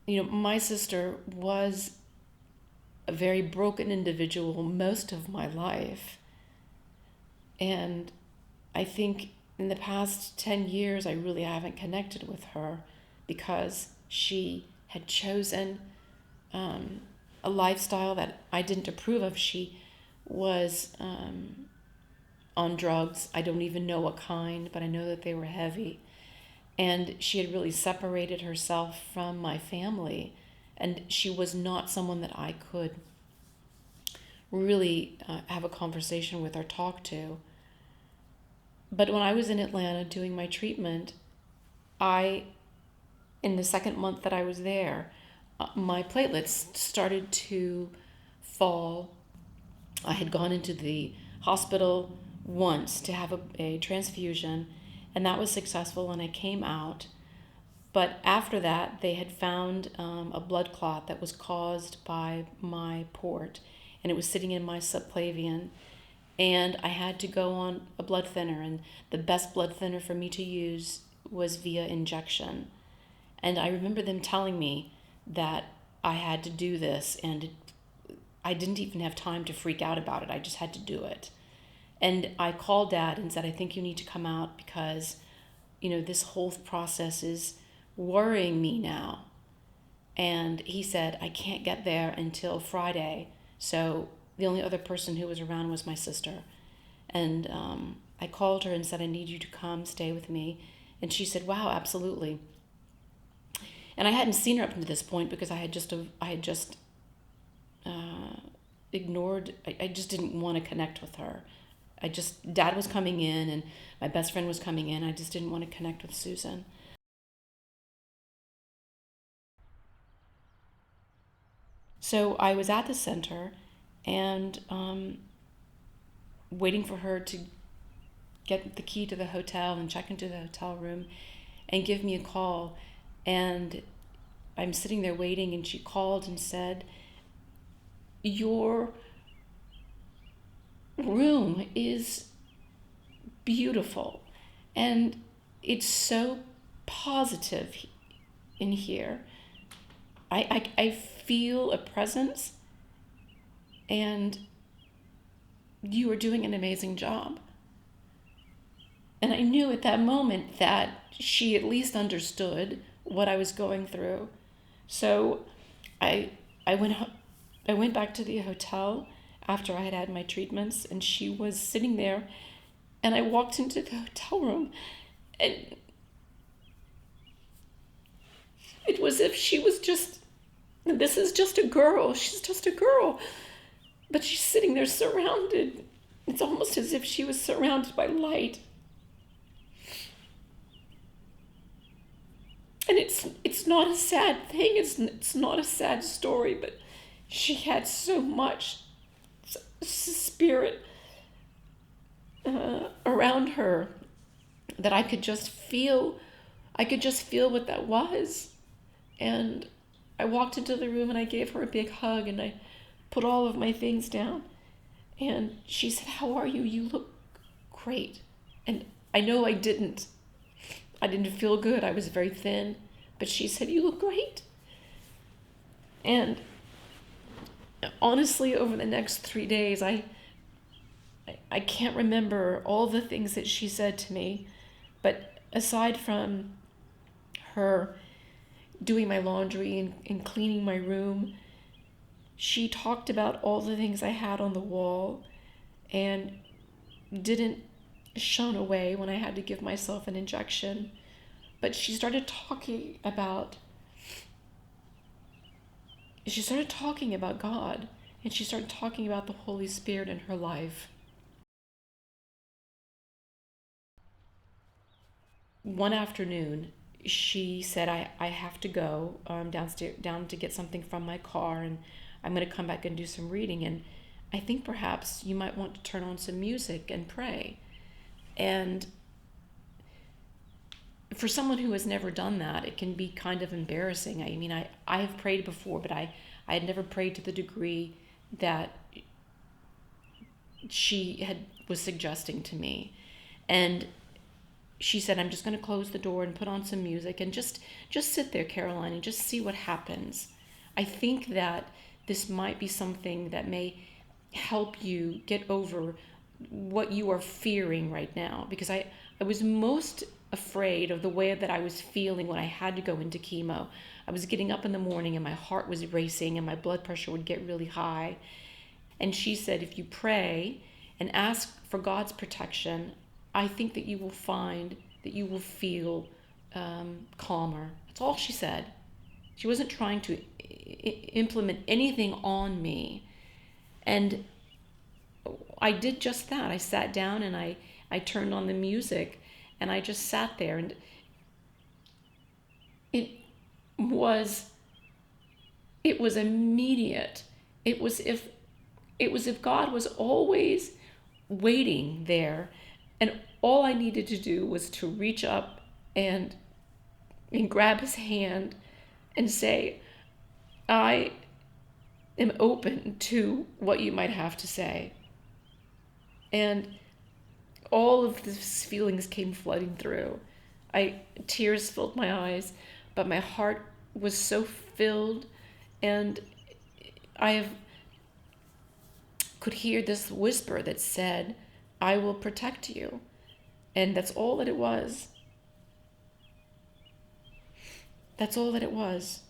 My sister was a very broken individual most of my life. And I think in the past 10 years, I really haven't connected with her because she had chosen a lifestyle that I didn't approve of. She was on drugs. I don't even know what kind, but I know that they were heavy. And she had really separated herself from my family. And she was not someone that I could really have a conversation with or talk to. But when I was in Atlanta doing my treatment, in the second month that I was there, my platelets started to fall. I had gone into the hospital once to have a transfusion, and that was successful, and I came out. But after that, they had found a blood clot that was caused by my port, and it was sitting in my subclavian. And I had to go on a blood thinner, and the best blood thinner for me to use was via injection. And I remember them telling me that I had to do this, and I didn't even have time to freak out about it. I just had to do it. And I called Dad and said, I think you need to come out because, this whole process is worrying me now. And he said, I can't get there until Friday. So the only other person who was around was my sister. And I called her and said, I need you to come stay with me. And she said, wow, absolutely. And I hadn't seen her up to this point because I had just ignored. I just didn't want to connect with her. Dad was coming in and my best friend was coming in. I just didn't want to connect with Susan. So I was at the center and waiting for her to get the key to the hotel and check into the hotel room and give me a call. And I'm sitting there waiting, and she called and said, your room is beautiful and it's so positive in here. I feel a presence, and you are doing an amazing job. And I knew at that moment that she at least understood what I was going through. So I I went I went back to the hotel after I had had my treatments, and she was sitting there, and I walked into the hotel room, and it was as if she was just, this is just a girl. She's just a girl. But she's sitting there surrounded. It's almost as if she was surrounded by light. And it's not a sad thing. It's not a sad story, but she had so much spirit around her that I could just feel. I could just feel what that was. And I walked into the room and I gave her a big hug and I put all of my things down. And she said, "How are you? You look great." And I know I didn't. I didn't feel good. I was very thin. But she said, "You look great." And honestly, over the next 3 days, I can't remember all the things that she said to me. But aside from her doing my laundry and cleaning my room, she talked about all the things I had on the wall and didn't shun away when I had to give myself an injection. But she started talking about God, and she started talking about the Holy Spirit in her life. One afternoon, she said, I have to go downstairs down to get something from my car, and I'm going to come back and do some reading, and I think perhaps you might want to turn on some music and pray. And for someone who has never done that, it can be kind of embarrassing. I mean, I have prayed before, but I had never prayed to the degree that she was suggesting to me. And she said, I'm just going to close the door and put on some music and just sit there, Caroline, and just see what happens. I think that this might be something that may help you get over what you are fearing right now, because I was most afraid of the way that I was feeling when I had to go into chemo. I was getting up in the morning and my heart was racing and my blood pressure would get really high. And she said, if you pray and ask for God's protection, I think that you will find that you will feel calmer. That's all she said. She wasn't trying to implement anything on me. And I did just that. I sat down and I turned on the music and I just sat there, and it was it was immediate. It was if it was if God was always waiting there, and all I needed to do was to reach up and grab his hand and say, I am open to what you might have to say. And all of these feelings came flooding through. Tears filled my eyes, but my heart was so filled, and I could hear this whisper that said, I will protect you. And that's all that it was. That's all that it was.